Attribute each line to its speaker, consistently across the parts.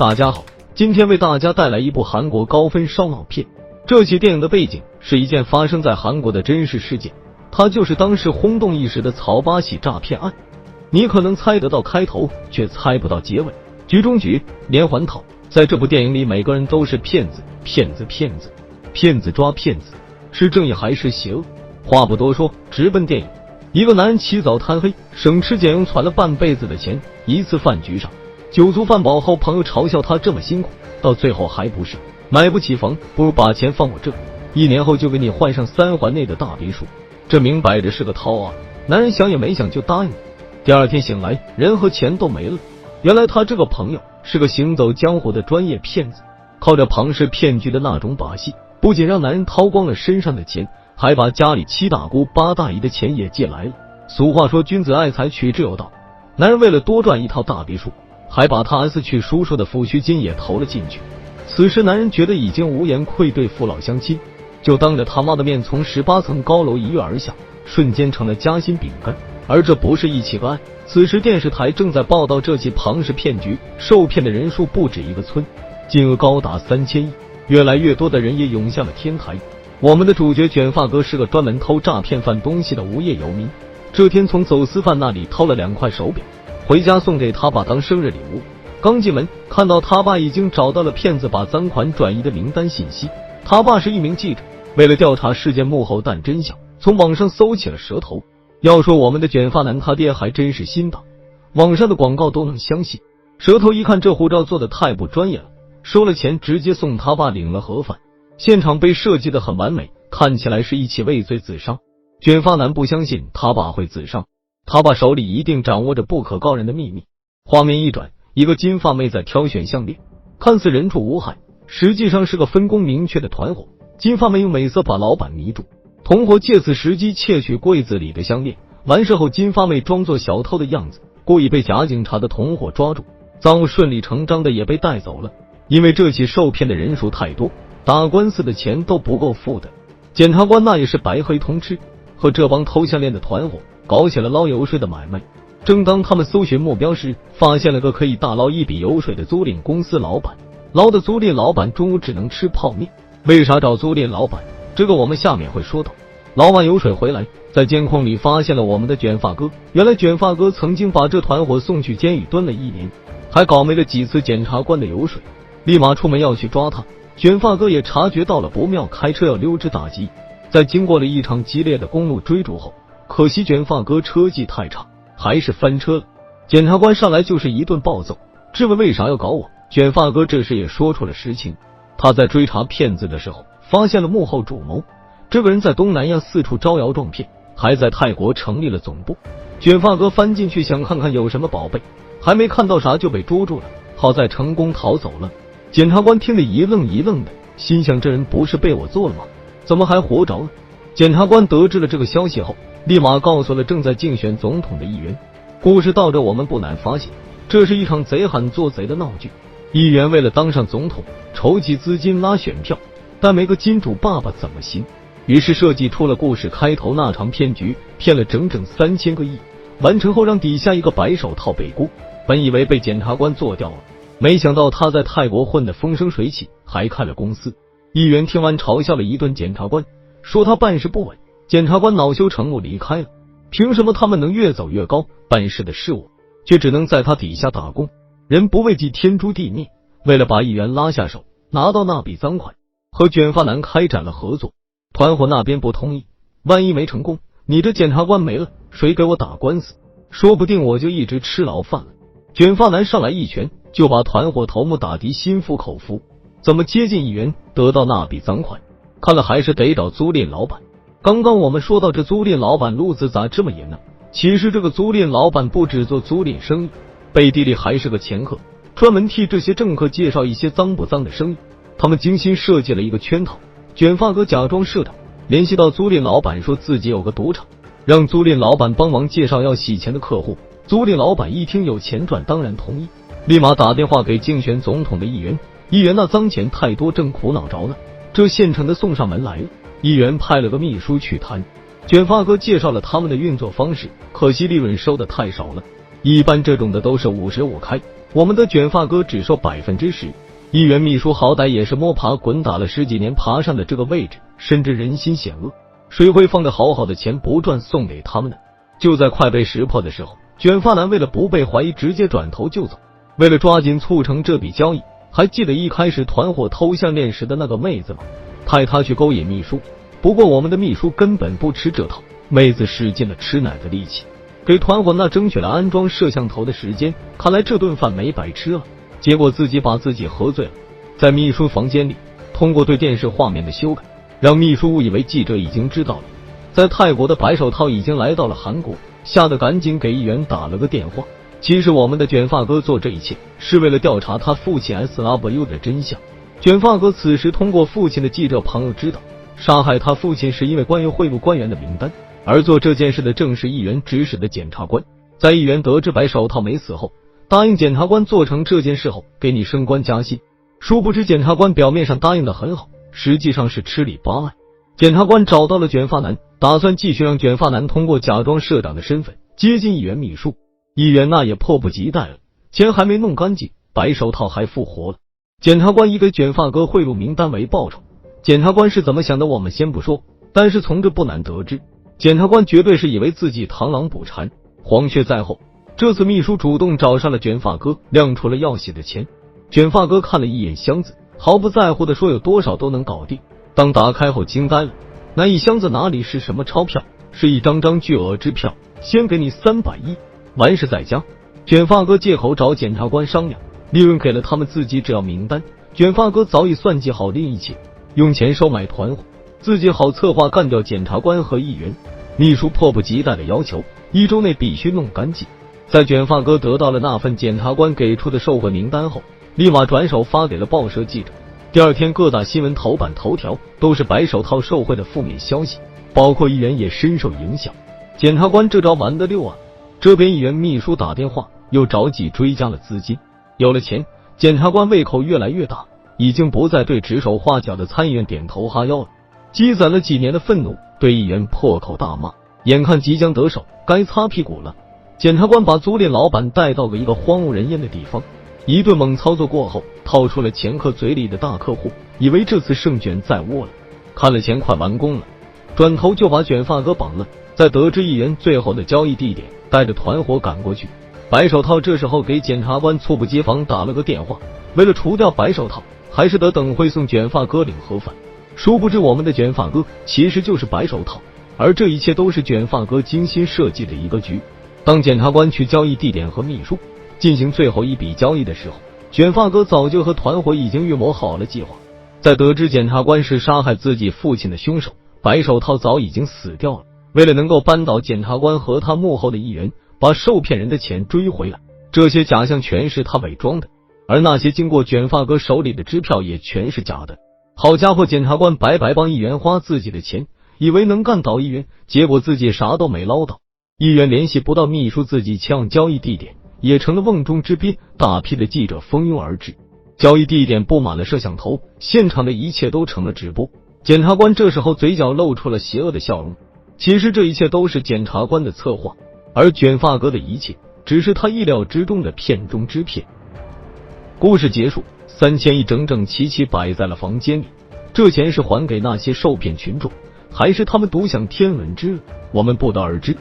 Speaker 1: 大家好，今天为大家带来一部韩国高分烧脑片。这起电影的背景是一件发生在韩国的真实事件，它就是当时轰动一时的曹八喜诈骗案。你可能猜得到开头，却猜不到结尾。局中局，连环套。在这部电影里，每个人都是骗子，骗子抓骗子，是正义还是邪恶？话不多说，直奔电影。一个男人起早贪黑，省吃俭用攒了半辈子的钱，一次饭局上酒足饭饱后，朋友嘲笑他这么辛苦，到最后还不是买不起房，不如把钱放我这，1年后就给你换上3环内的大别墅。这明摆着是个套啊！男人想也没想就答应了。第二天醒来，人和钱都没了。原来他这个朋友是个行走江湖的专业骗子，靠着庞氏骗局的那种把戏，不仅让男人掏光了身上的钱，还把家里7大姑8大姨的钱也借来了。俗话说君子爱财，取之有道。男人为了多赚一套大别墅，还把他去叔叔的抚恤金也投了进去。此时男人觉得已经无颜愧对父老乡亲，就当着他妈的面从18层高楼一跃而下，瞬间成了夹心饼干。而这不是一起个案，此时电视台正在报道这起庞氏骗局，受骗的人数不止一个村，金额高达3000亿，越来越多的人也涌向了天台。我们的主角卷发哥是个专门偷诈骗犯东西的无业游民，这天从走私犯那里偷了2块手表，回家送给他爸当生日礼物。刚进门看到他爸已经找到了骗子把赃款转移的名单信息，他爸是一名记者，为了调查事件幕后但真相，从网上搜起了蛇头。要说我们的卷发男他爹还真是心大，网上的广告都能相信。蛇头一看这护照做的太不专业了，收了钱直接送他爸领了盒饭，现场被设计得很完美，看起来是一起畏罪自杀。卷发男不相信他爸会自杀，他爸手里一定掌握着不可告人的秘密。画面一转，一个金发妹在挑选项链，看似人畜无害，实际上是个分工明确的团伙。金发妹用美色把老板迷住，同伙借此时机窃取柜子里的项链。完事后，金发妹装作小偷的样子，故意被假警察的同伙抓住，赃物顺理成章的也被带走了。因为这起受骗的人数太多，打官司的钱都不够付的。检察官那也是白黑通吃，和这帮偷项链的团伙搞起了捞油水的买卖。正当他们搜寻目标时，发现了个可以大捞一笔油水的租赁公司老板。捞的租赁老板中午只能吃泡面，为啥找租赁老板？这个我们下面会说到。捞完油水回来，在监控里发现了我们的卷发哥。原来卷发哥曾经把这团伙送去监狱蹲了1年，还搞没了几次检察官的油水，立马出门要去抓他。卷发哥也察觉到了不妙，开车要溜之大吉。在经过了一场激烈的公路追逐后，可惜卷发哥车技太差，还是翻车了。检察官上来就是一顿暴揍，质问为啥要搞我。卷发哥这时也说出了实情，他在追查骗子的时候发现了幕后主谋，这个人在东南亚四处招摇撞骗，还在泰国成立了总部。卷发哥翻进去想看看有什么宝贝，还没看到啥就被捉住了，好在成功逃走了。检察官听得一愣一愣的，心想这人不是被我做了吗？怎么还活着了？检察官得知了这个消息后，立马告诉了正在竞选总统的议员。故事到这我们不难发现，这是一场贼喊做贼的闹剧。议员为了当上总统，筹集资金拉选票，但没个金主爸爸怎么行？于是设计出了故事开头那场骗局，骗了整整3000个亿。完成后让底下一个白手套背锅，本以为被检察官做掉了，没想到他在泰国混得风生水起，还开了公司。议员听完嘲笑了一顿检察官，说他办事不稳。检察官恼羞成怒离开了。凭什么他们能越走越高？办事的是我，却只能在他底下打工。人不为己，天诛地灭。为了把议员拉下手，拿到那笔赃款，和卷发男开展了合作。团伙那边不同意，万一没成功，你这检察官没了，谁给我打官司？说不定我就一直吃牢饭了。卷发男上来一拳就把团伙头目打的心服口服。怎么接近议员得到那笔赃款？看了还是得找租赁老板。刚刚我们说到这租赁老板路子咋这么严呢？其实这个租赁老板不只做租赁生意，背地里还是个掮客，专门替这些政客介绍一些脏不脏的生意。他们精心设计了一个圈套，卷发哥假装社长，联系到租赁老板说自己有个赌场，让租赁老板帮忙介绍要洗钱的客户。租赁老板一听有钱赚，当然同意，立马打电话给竞选总统的议员。议员那脏钱太多，正苦恼着呢，这现成的送上门来了。议员派了个秘书去谈，卷发哥介绍了他们的运作方式，可惜利润收的太少了。一般这种的都是55开，我们的卷发哥只收10%。议员秘书好歹也是摸爬滚打了10几年爬上的这个位置，深知人心险恶，谁会放着好好的钱不赚送给他们呢？就在快被识破的时候，卷发男为了不被怀疑，直接转头就走。为了抓紧促成这笔交易，还记得一开始团伙偷项链时的那个妹子吗？派他去勾引秘书，不过我们的秘书根本不吃这套，妹子使尽了吃奶的力气，给团伙那争取了安装摄像头的时间，看来这顿饭没白吃了。结果自己把自己喝醉了，在秘书房间里通过对电视画面的修改，让秘书误以为记者已经知道了，在泰国的白手套已经来到了韩国，吓得赶紧给议员打了个电话。其实我们的卷发哥做这一切是为了调查他父亲 SW 的真相。卷发哥此时通过父亲的记者朋友知道，杀害他父亲是因为关于贿赂官员的名单，而做这件事的正是议员指使的检察官。在议员得知白手套没死后，答应检察官做成这件事后给你升官加薪，殊不知检察官表面上答应的很好，实际上是吃里扒外。检察官找到了卷发男，打算继续让卷发男通过假装社长的身份接近议员秘书。议员那也迫不及待了，钱还没弄干净，白手套还复活了。检察官以给卷发哥贿赂名单为报酬，检察官是怎么想的我们先不说，但是从这不难得知，检察官绝对是以为自己螳螂捕蝉，黄雀在后。这次秘书主动找上了卷发哥，亮出了要洗的钱。卷发哥看了一眼箱子，毫不在乎的说有多少都能搞定。当打开后惊呆了，那一箱子哪里是什么钞票，是一张张巨额支票，先给你300亿，完事再加。卷发哥借口找检察官商量，利润给了他们自己只要名单。卷发哥早已算计好另一切，用钱收买团伙，自己好策划干掉检察官和议员。秘书迫不及待的要求1周内必须弄干净。在卷发哥得到了那份检察官给出的受贿名单后，立马转手发给了报社记者。第二天各大新闻头版头条都是白手套受贿的负面消息，包括议员也深受影响。检察官这招玩得溜啊！这边议员秘书打电话又着急追加了资金，有了钱，检察官胃口越来越大，已经不再对指手画脚的参议院点头哈腰了。积攒了几年的愤怒对议员破口大骂，眼看即将得手，该擦屁股了。检察官把租赁老板带到了一个荒无人烟的地方，一顿猛操作过后，掏出了前客嘴里的大客户，以为这次胜券在握了。看了钱快完工了，转头就把卷发哥绑了。在得知议员最后的交易地点，带着团伙赶过去。白手套这时候给检察官猝不及防打了个电话，为了除掉白手套，还是得等会送卷发哥领盒饭。殊不知我们的卷发哥其实就是白手套，而这一切都是卷发哥精心设计的一个局。当检察官去交易地点和秘书进行最后一笔交易的时候，卷发哥早就和团伙已经预谋好了计划。在得知检察官是杀害自己父亲的凶手，白手套早已经死掉了。为了能够扳倒检察官和他幕后的议员，把受骗人的钱追回来，这些假象全是他伪装的，而那些经过卷发哥手里的支票也全是假的。好家伙，检察官白白帮议员花自己的钱，以为能干倒议员，结果自己啥都没捞到。议员联系不到秘书，自己前往交易地点也成了瓮中之鳖，大批的记者蜂拥而至。交易地点布满了摄像头，现场的一切都成了直播。检察官这时候嘴角露出了邪恶的笑容，其实这一切都是检察官的策划，而卷发哥的一切只是他意料之中的骗中之骗。故事结束，3000亿整整齐齐摆在了房间里，这钱是还给那些受骗群众，还是他们独享天伦之乐，我们不得而知。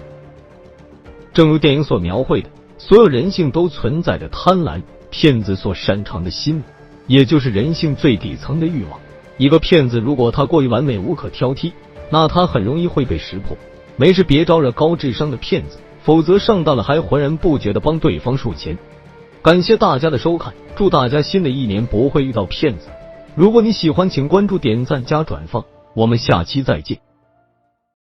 Speaker 1: 正如电影所描绘的，所有人性都存在着贪婪，骗子所擅长的心理，也就是人性最底层的欲望。一个骗子如果他过于完美无可挑剔，那他很容易会被识破。没事别招惹高智商的骗子，否则上当了还浑然不觉地帮对方数钱。感谢大家的收看，祝大家新的一年不会遇到骗子。如果你喜欢，请关注、点赞加转发，我们下期再见。